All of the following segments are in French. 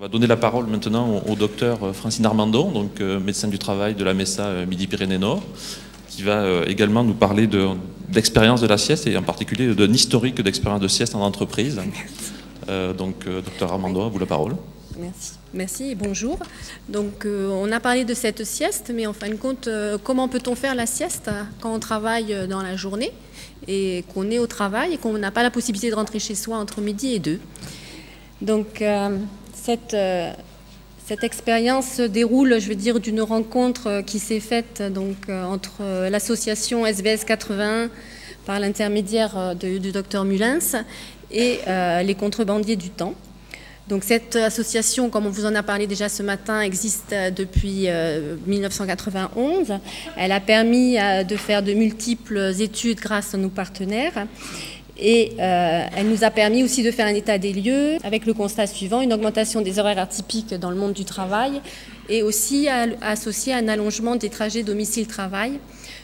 On va donner la parole maintenant au docteur Francine Armandon, donc médecin du travail de la MESA Midi-Pyrénées-Nord, qui va également nous parler d'expérience de la sieste et en particulier d'un historique d'expérience de sieste en entreprise. Docteur Armandon, à vous la parole. Merci. Merci et bonjour. Donc, on a parlé de cette sieste, mais en fin de compte, comment peut-on faire la sieste quand on travaille dans la journée et qu'on est au travail et qu'on n'a pas la possibilité de rentrer chez soi entre midi et 2. Donc, cette expérience se déroule, je veux dire, d'une rencontre qui s'est faite donc, entre l'association SBS 81 par l'intermédiaire du docteur Mulens et les contrebandiers du temps. Donc cette association, comme on vous en a parlé déjà ce matin, existe depuis 1991. Elle a permis de faire de multiples études grâce à nos partenaires. Et elle nous a permis aussi de faire un état des lieux avec le constat suivant, une augmentation des horaires atypiques dans le monde du travail et aussi associé à un allongement des trajets domicile-travail,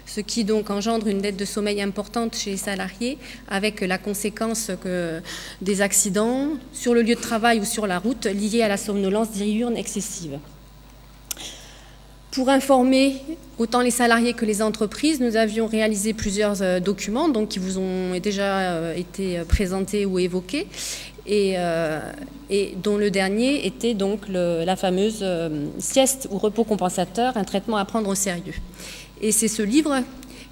ce qui donc engendre une dette de sommeil importante chez les salariés avec la conséquence que des accidents sur le lieu de travail ou sur la route liés à la somnolence diurne excessive. Pour informer autant les salariés que les entreprises, nous avions réalisé plusieurs documents donc, qui vous ont déjà été présentés ou évoqués et dont le dernier était donc la fameuse sieste ou repos compensateur, un traitement à prendre au sérieux. Et c'est ce livre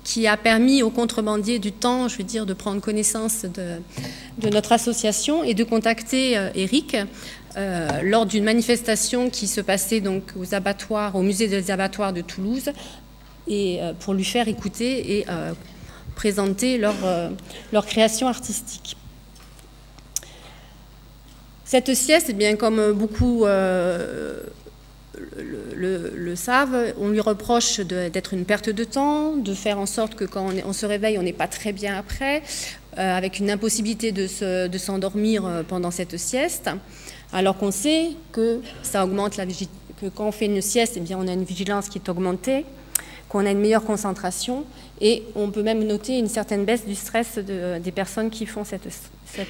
qui a permis aux contrebandiers du temps, je veux dire, de prendre connaissance de notre association et de contacter Eric lors d'une manifestation qui se passait donc aux abattoirs, au musée des abattoirs de Toulouse, et pour lui faire écouter et présenter leur création artistique. Cette sieste, eh bien, comme beaucoup le savent, on lui reproche d'être une perte de temps, de faire en sorte que quand on se réveille, on n'est pas très bien après, avec une impossibilité de s'endormir pendant cette sieste, alors qu'on sait que ça augmente que quand on fait une sieste, eh bien, on a une vigilance qui est augmentée, qu'on a une meilleure concentration, et on peut même noter une certaine baisse du stress des personnes qui font cette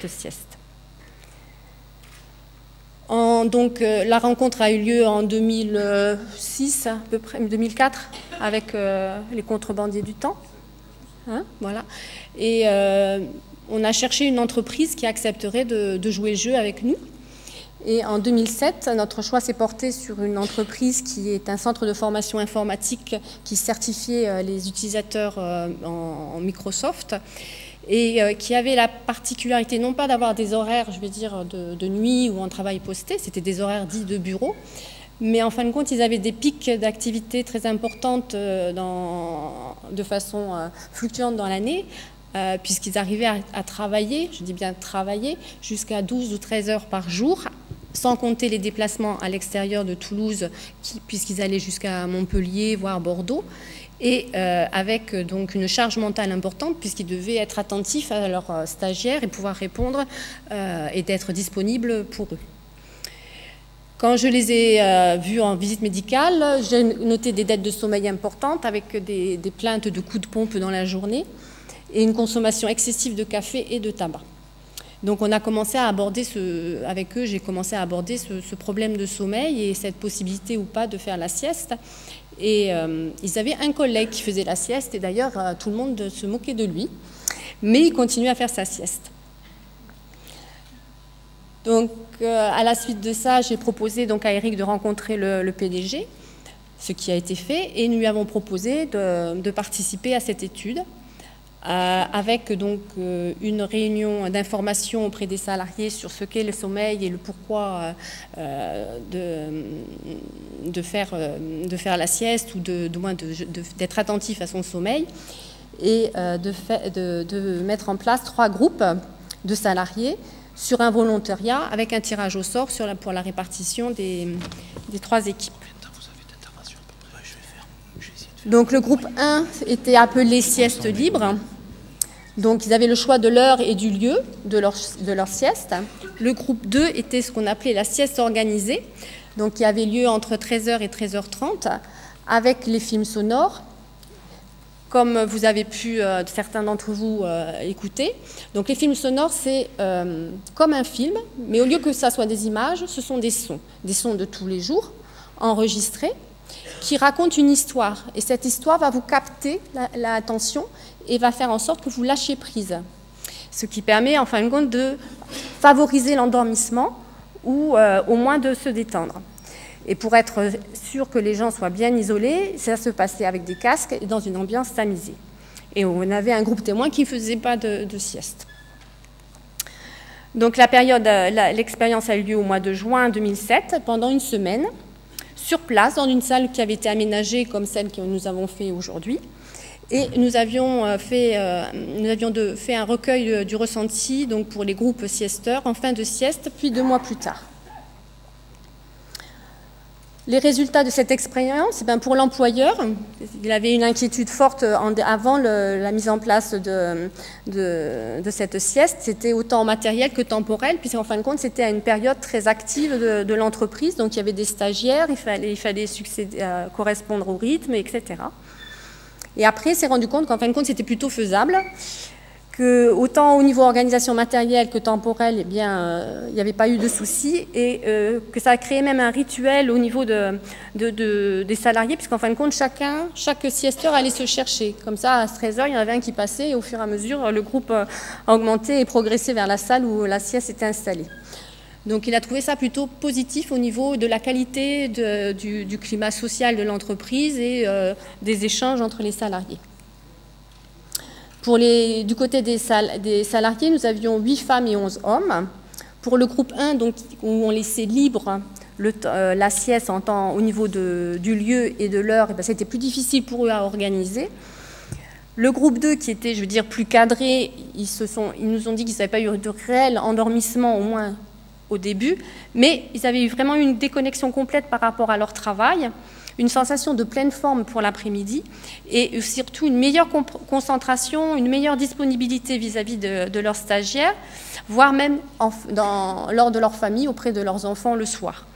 sieste. Donc, la rencontre a eu lieu en 2006, à peu près, 2004, avec les contrebandiers du temps. Hein, voilà. Et on a cherché une entreprise qui accepterait de jouer le jeu avec nous. Et en 2007, notre choix s'est porté sur une entreprise qui est un centre de formation informatique qui certifiait les utilisateurs en Microsoft, et qui avait la particularité non pas d'avoir des horaires, je vais dire, de nuit ou en travail posté, c'était des horaires dits de bureau, mais en fin de compte, ils avaient des pics d'activité très importantes de façon fluctuante dans l'année, puisqu'ils arrivaient à travailler, je dis bien travailler, jusqu'à 12 ou 13 heures par jour, sans compter les déplacements à l'extérieur de Toulouse, puisqu'ils allaient jusqu'à Montpellier, voire Bordeaux, et avec donc une charge mentale importante puisqu'ils devaient être attentifs à leurs stagiaires et pouvoir répondre et d'être disponibles pour eux. Quand je les ai vus en visite médicale, j'ai noté des dettes de sommeil importantes avec des plaintes de coups de pompe dans la journée et une consommation excessive de café et de tabac. Donc on a commencé à aborder avec eux, j'ai commencé à aborder ce problème de sommeil et cette possibilité ou pas de faire la sieste. Et ils avaient un collègue qui faisait la sieste, et d'ailleurs tout le monde se moquait de lui, mais il continuait à faire sa sieste. Donc à la suite de ça, j'ai proposé donc à Eric de rencontrer le PDG, ce qui a été fait, et nous lui avons proposé de participer à cette étude, avec donc une réunion d'information auprès des salariés sur ce qu'est le sommeil et le pourquoi de faire la sieste ou d'être attentif à son sommeil, et de mettre en place 3 groupes de salariés sur un volontariat avec un tirage au sort pour la répartition des 3 équipes. Donc le groupe 1 était appelé sieste libre. Donc, ils avaient le choix de l'heure et du lieu de leur sieste. Le groupe 2 était ce qu'on appelait la sieste organisée, donc qui avait lieu entre 13h et 13h30, avec les films sonores. comme vous avez pu, certains d'entre vous, écouter. Donc les films sonores, c'est comme un film, mais au lieu que ça soit des images, ce sont des sons de tous les jours, enregistrés, qui racontent une histoire. Et cette histoire va vous capter l'attention et va faire en sorte que vous lâchiez prise. Ce qui permet, en fin de compte, de favoriser l'endormissement ou au moins de se détendre. Et pour être sûr que les gens soient bien isolés, ça se passait avec des casques et dans une ambiance tamisée. Et on avait un groupe témoin qui ne faisait pas de sieste. Donc l'expérience a eu lieu au mois de juin 2007, pendant une semaine, sur place, dans une salle qui avait été aménagée comme celle que nous avons fait aujourd'hui. Et nous avions fait un recueil du ressenti donc pour les groupes siesteurs en fin de sieste, puis 2 mois plus tard. Les résultats de cette expérience, pour l'employeur, il avait une inquiétude forte avant la mise en place de cette sieste. C'était autant matériel que temporel, puisqu'en fin de compte, c'était à une période très active de l'entreprise. Donc il y avait des stagiaires, il fallait correspondre au rythme, etc. Et après, il s'est rendu compte qu'en fin de compte, c'était plutôt faisable, que autant au niveau organisation matérielle que temporelle, eh bien, il n'y avait pas eu de soucis, et que ça a créé même un rituel au niveau des salariés, puisqu'en fin de compte, chaque siesteur allait se chercher. Comme ça, à 13 h, il y en avait un qui passait, et au fur et à mesure, le groupe augmentait et progressait vers la salle où la sieste était installée. Donc il a trouvé ça plutôt positif au niveau de la qualité du climat social de l'entreprise et des échanges entre les salariés. Du côté des salariés, nous avions 8 femmes et 11 hommes. Pour le groupe 1, donc, où on laissait libre la sieste au niveau du lieu et de l'heure, c'était plus difficile pour eux à organiser. Le groupe 2, qui était, je veux dire, plus cadré, ils nous ont dit qu'ils n'avaient pas eu de réel endormissement, au moins au début, mais ils avaient eu vraiment une déconnexion complète par rapport à leur travail, une sensation de pleine forme pour l'après-midi et surtout une meilleure concentration, une meilleure disponibilité vis-à-vis de leurs stagiaires, voire même lors de leur famille, auprès de leurs enfants le soir.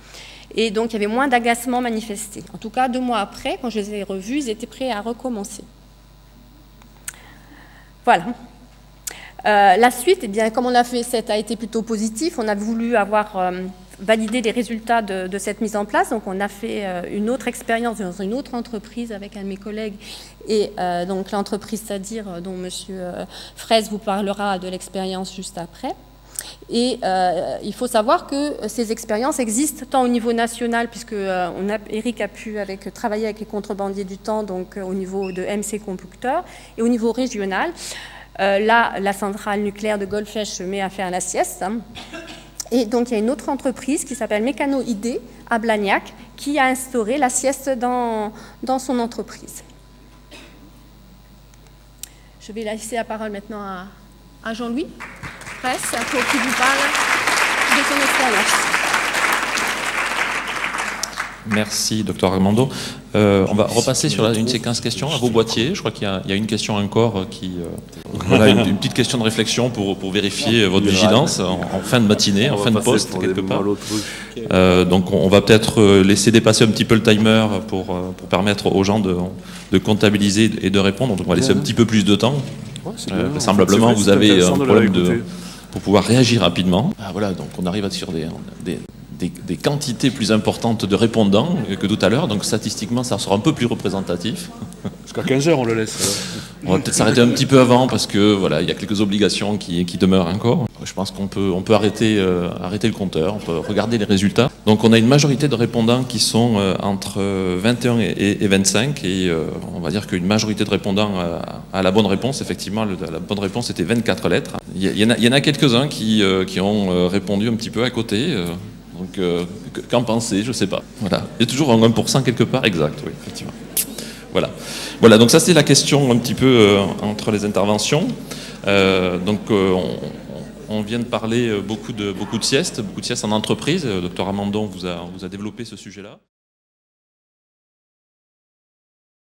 Et donc il y avait moins d'agacement manifesté. En tout cas, 2 mois après, quand je les ai revus, ils étaient prêts à recommencer. Voilà. La suite, eh bien, comme on l'a fait, ça a été plutôt positif. On a voulu avoir validé les résultats de cette mise en place. Donc, on a fait une autre expérience dans une autre entreprise avec un de mes collègues. Et donc, l'entreprise SADIR, dont M. Fraisse vous parlera de l'expérience juste après. Et il faut savoir que ces expériences existent tant au niveau national, puisque Eric a pu travailler avec les contrebandiers du temps, donc au niveau de MC Conducteur, et au niveau régional. Là, la centrale nucléaire de Golfech se met à faire la sieste. Et donc, il y a une autre entreprise qui s'appelle Mécano ID à Blagnac qui a instauré la sieste dans son entreprise. Je vais laisser la parole maintenant à Jean-Louis Fraisse pour qu'il vous parle de son expérience. Merci, Dr Armando. On va repasser sur une séquence questions à vos boîtiers. Je crois qu'il y a une question encore voilà, une petite question de réflexion pour vérifier votre vigilance en fin de matinée, en fin de poste, quelque part. Donc on va peut-être laisser dépasser un petit peu le timer pour permettre aux gens de comptabiliser et de répondre. Donc on va laisser un petit peu plus de temps. Vraisemblablement, vous avez un problème pour pouvoir réagir rapidement. Voilà, donc on arrive sur des quantités plus importantes de répondants que tout à l'heure, donc statistiquement ça sera un peu plus représentatif. Jusqu'à 15 h on le laisse. Alors. On va peut-être s'arrêter un petit peu avant parce que voilà, il y a quelques obligations qui demeurent encore. Je pense qu'on peut arrêter le compteur, on peut regarder les résultats. Donc on a une majorité de répondants qui sont entre 21 et 25 et on va dire qu'une majorité de répondants a la bonne réponse. Effectivement, la bonne réponse était 24 lettres. Il y en a quelques-uns qui ont répondu un petit peu à côté. Donc, qu'en pensez? Je ne sais pas. Voilà. Il y a toujours un 1% quelque part. Exact, oui, effectivement. Voilà, donc ça c'est la question un petit peu entre les interventions. On vient de parler beaucoup de siestes en entreprise. Dr Amandon vous a développé ce sujet-là.